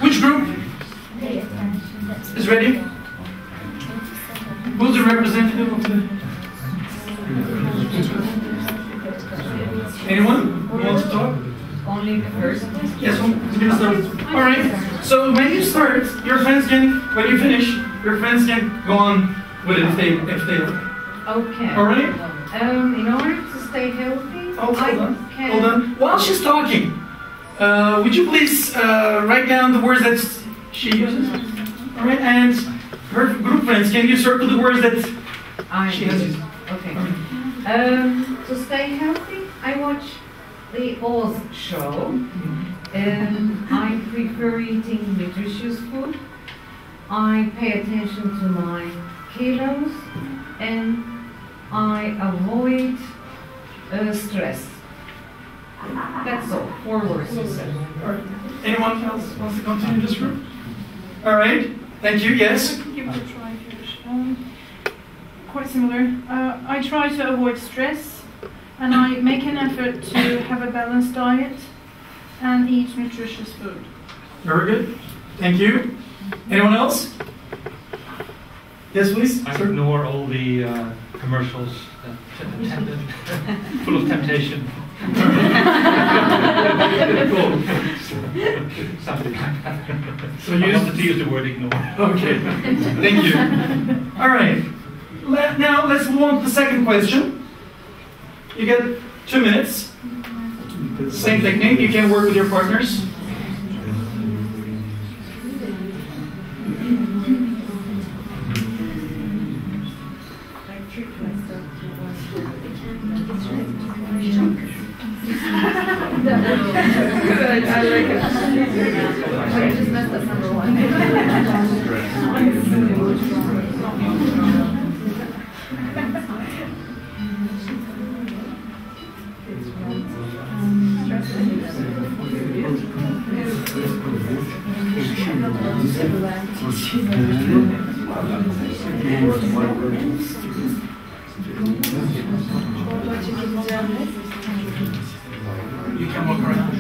Which group is ready? Who's the representative of the... Anyone who wants to talk? Only the first? Yes, we're going to start. Alright, so when you start, your friends can, when you finish, your friends can go on with it if they like. Okay. Alright? In order to stay healthy, Hold on. While she's talking, would you please write down the words that she uses? Alright, and her group friends, can you circle the words that she has used? Okay. To stay healthy, I watch the Oz show. I prefer eating nutritious food. I pay attention to my kilos, and I avoid stress. That's all. 4 words you said. Alright. Anyone else wants to continue this group? Alright. Thank you. Yes? Give it a try, quite similar. I try to avoid stress, and I make an effort to have a balanced diet and eat nutritious food. Very good. Thank you. Anyone else? Yes, please. I ignore all the commercials full of temptation. Something like that. So I wanted to use the word ignore. Okay. Thank you. All right. Now let's move on to the second question. You get 2 minutes. Same technique. You can work with your partners. Good, I like it. I just messed up number 1. You can walk around.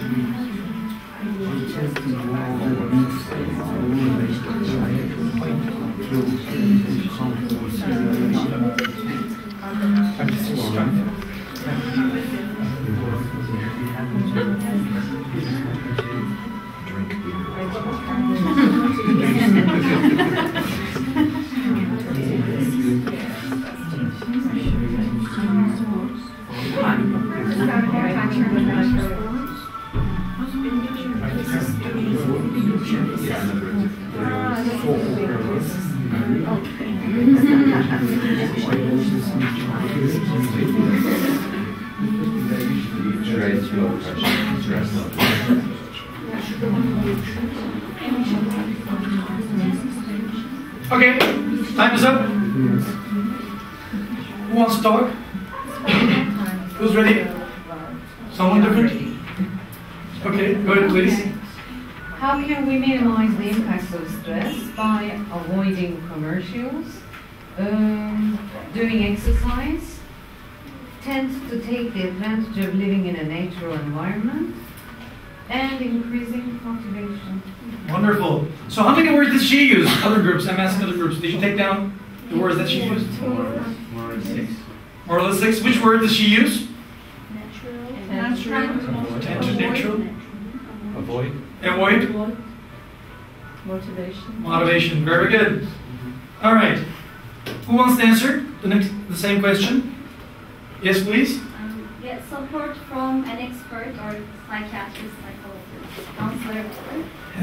Okay, time is up. Who wants to talk? Who's ready? Someone different? Okay, go ahead, please. How can we minimize the impacts of stress? By avoiding commercials, doing exercise, tend to take the advantage of living in a natural environment, and increasing motivation. Wonderful. So how many words did she use? Other groups, I'm asking other groups. Did you take down the words that she used? More or less 6. More or less 6. Which word does she use? Natural. Natural. Avoid. Avoid. Motivation. Motivation. Very good. All right. Who wants to answer the same question? Yes, please. Get support from an expert or psychiatrist, psychologist, counselor.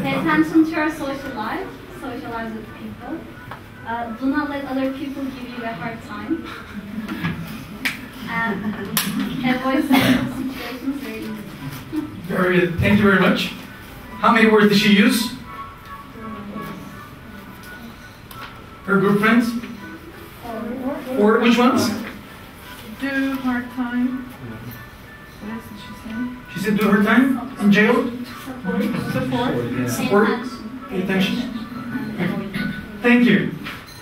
Pay attention to your social life. Socialize with people. Do not let other people give you a hard time. And avoid social situations very easily. Very good. Thank you very much. How many words did she use? Her group friends? 4. Which ones? Do hard time. What else did she say? She said do her time in jail? Support. Support. Pay attention. Thank you.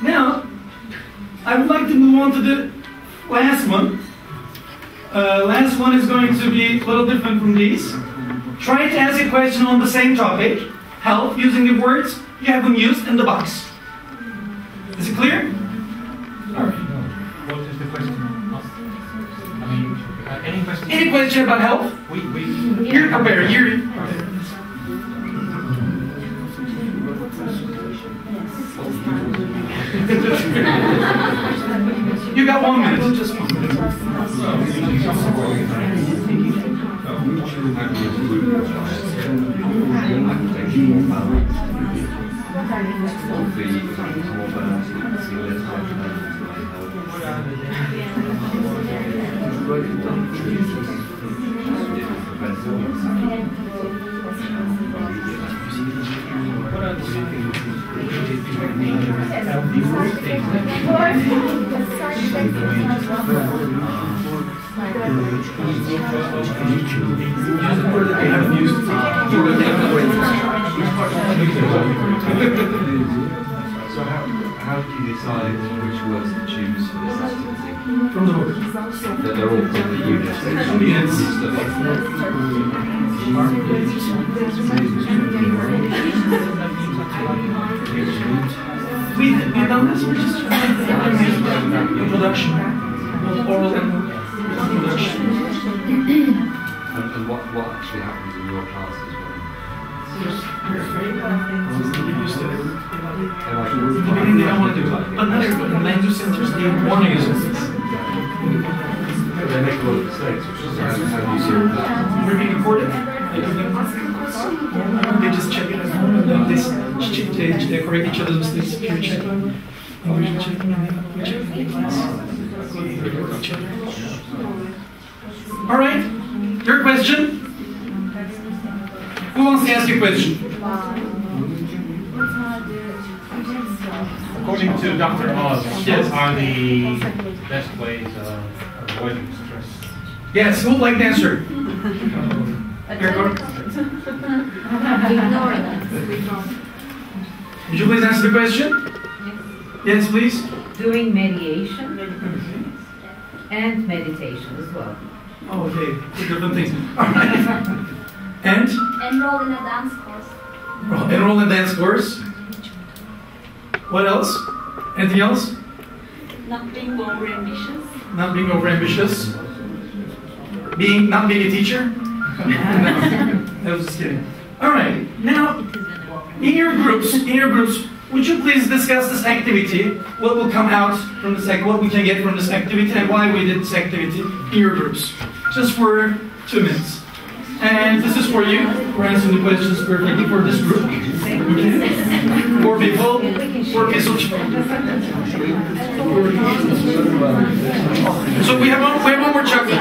Now, I would like to move on to the last one. Last one is going to be a little different from these. Try to ask a question on the same topic. health using the words you have them used in the box. Is it clear? All right. What is the question? I mean, any question? Any question about health? You're prepared. You got 1 minute. Just 1 minute. So how do you decide which words to choose for this activity? From the book. That they're all from the units. We've done this. We're just introduction. Oral and introduction. And what actually happens in your classes when They don't want to do it. But not everybody. In language centers, they want to use it. they make a lot of mistakes, which is how do you see that? We're being recorded. They just check it at home and then they correct each other's mistakes. Peer check. English checking and we check in class. Each other. All right. Your question? Who wants to ask a question? According to Dr. Oz, Yes. what are the best ways of avoiding stress? Yes, who would like to answer? Ignore them. Would you please answer the question? Yes, please. Doing mediation and meditation as well. Oh, okay. Two different things. All right. And? Enroll in a dance course. Enroll in a dance course. What else? Anything else? Not being overambitious. Not being overambitious. Not being a teacher? No, I was just kidding. All right. Now, in your groups, would you please discuss this activity? What will come out from this? What we can get from this activity, and why we did this activity in your groups? Just for 2 minutes. And this is for you. We're answering the questions perfectly for this group. Okay. 4 people. 4 people. So we have one more chocolate.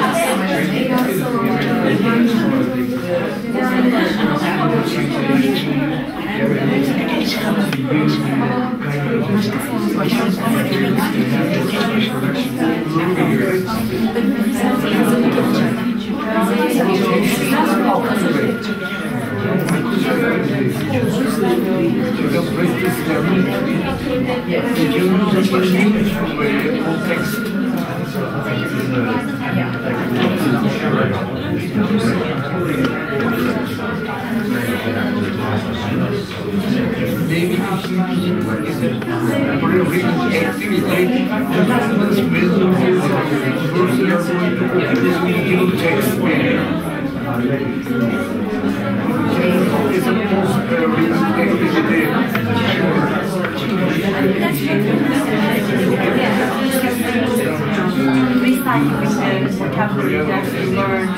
Recycling the vocabulary that we learned.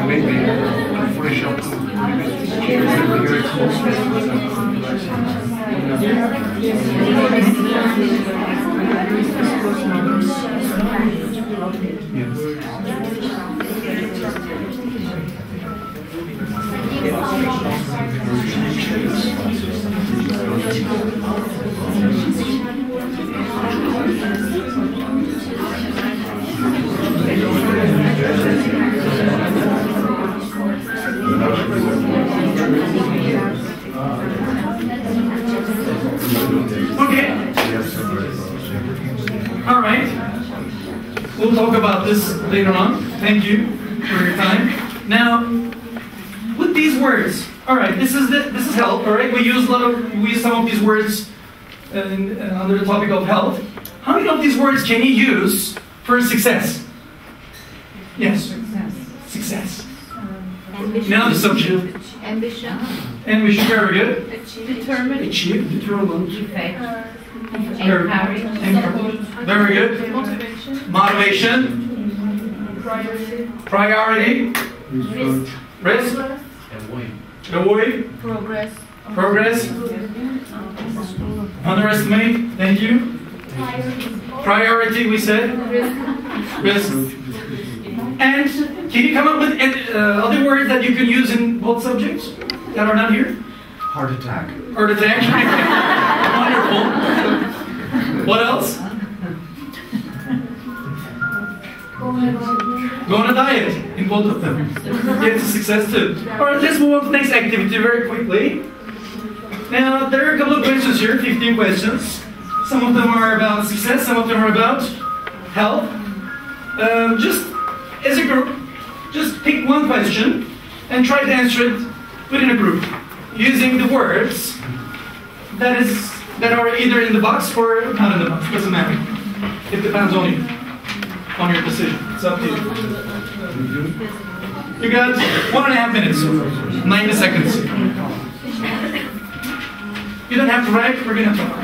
Maybe fresh up Okay. All right. We'll talk about this later on. Thank you for your time. Now, with these words, All right, this is health. All right, we use some of these words under the topic of health. How many of these words can you use for success? Yes. Success. Ambition. Now the subject. Ambition. Ambition, very good. Determined. Achieve, determined. Effect. Encourage. Very good. Motivation. Motivation. Priority. Risk. Avoid. Progress. Progress. Underestimate. Thank you. Priority, we said. Risk. And can you come up with other words that you can use in both subjects that are not here? Heart attack. Heart attack. Wonderful. What else? Go on a diet in both of them. Get to success too. Alright, let's move on to the next activity very quickly. Now, there are a couple of questions here, 15 questions. Some of them are about success, some of them are about health. Just as a group, just pick one question and try to answer it within a group using the words that are either in the box or not in the box. Doesn't matter. It depends on you, on your decision. It's up to you. You got 1.5 minutes, 90 seconds. You don't have to write. We're gonna talk.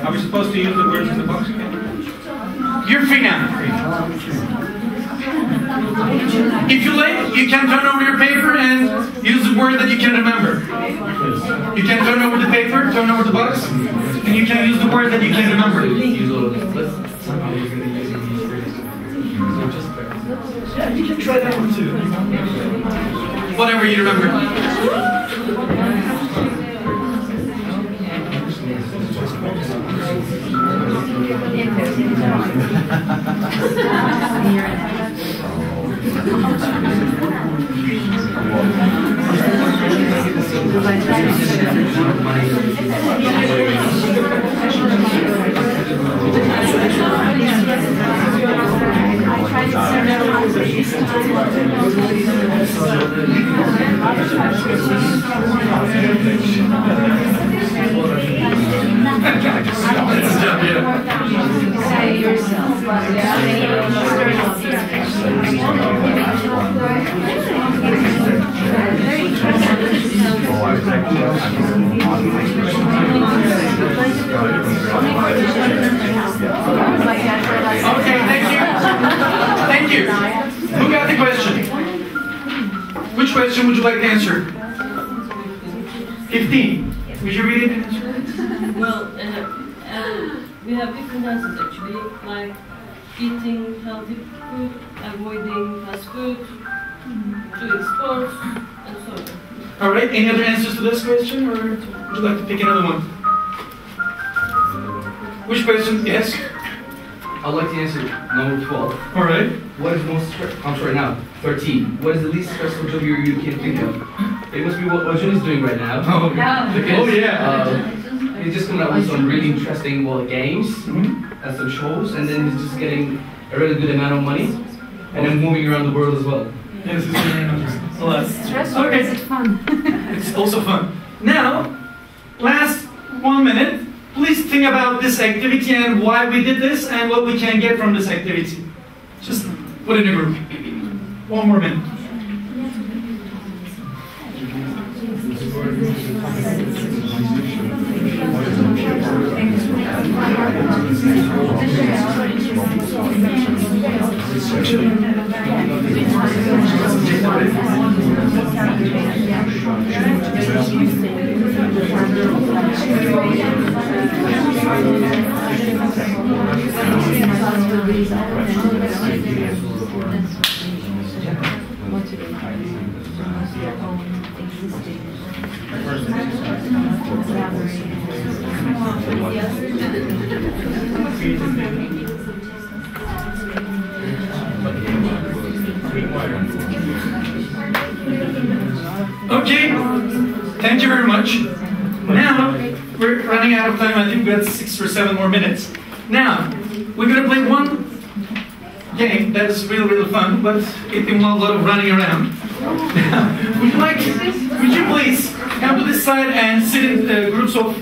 Are we supposed to use the words in the box again? You're free now. If you like, you can turn over your paper and use the word that you can remember. You can turn over the paper, turn over the box, and you can use the word that you can remember. Yeah, you can try that one too. Whatever you remember. Say yourself. Okay, thank you. Thank you. Who got the question? Which question would you like to answer? 15. Would you read it and answer it? Well, we have different answers actually, like eating healthy food, avoiding fast food, doing sports, and so on. Alright, any other answers to this question, or would you like to pick another one? Which question? Yes? I'd like to answer number 12. Alright. What is the most I'm sorry, now 13. What is the least stressful job you can think of? It must be what Johnny's doing right now. Oh, Because, oh yeah. He's just coming out with some really interesting games Mm-hmm. and some shows, and then he's just getting a really good amount of money, and then moving around the world as well. Yes, it's very interesting. Well, Stressful or is it fun? It's also fun. Now, last 1 minute. Please think about this activity and why we did this and what we can get from this activity. Just put it in a group. 1 more minute. Okay, thank you very much. Now, we're running out of time. I think we have 6 or 7 more minutes. Now, we're going to play one game that is really, really fun, but it involves a lot of running around. Would you please come to this side and sit in groups of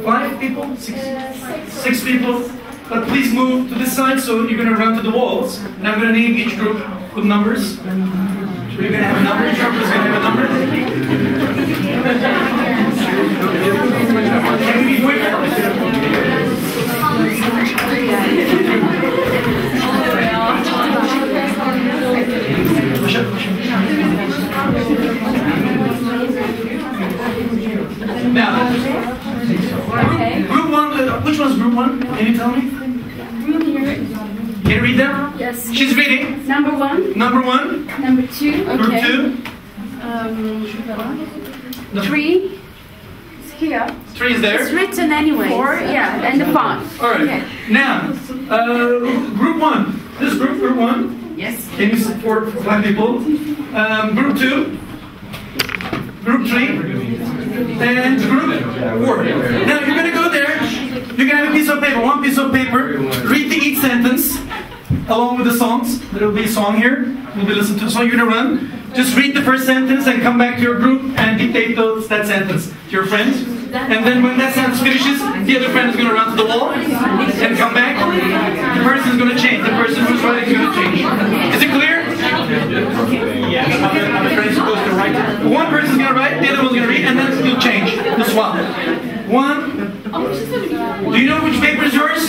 5 people? 6 people? But please move to this side, so you're going to run to the walls. And I'm going to name each group with numbers. So you're going to have a number, each group is going to have a number. Can we be quicker? Now, group 1, which one's group 1? Can you tell me? Can you read them? Yes. She's reading. Number 1. Number 1. Number 2. Group 2. 3. It's here. 3 is there. It's written anyway. 4. Yeah, and the 5. Alright. Okay. Now, group 1. This group 1. Yes. Can you support 5 people? Group 2. Group 3. And group 4. Now, you're going to go there. You're going to have a piece of paper, 1 piece of paper. Read each sentence along with the songs. There will be a song here. You'll be listening to the song. You're going to run. Just read the first sentence and come back to your group and dictate that sentence to your friend. And then when that sentence finishes, the other friend is going to run to the wall and come back. The person is going to change. The person who's writing is going to change. Is it clear? Yeah. I'm afraid supposed to write it. One person's going to write, the other one's going to read, and then you'll change. You'll swap. 1. Do you know which paper is yours?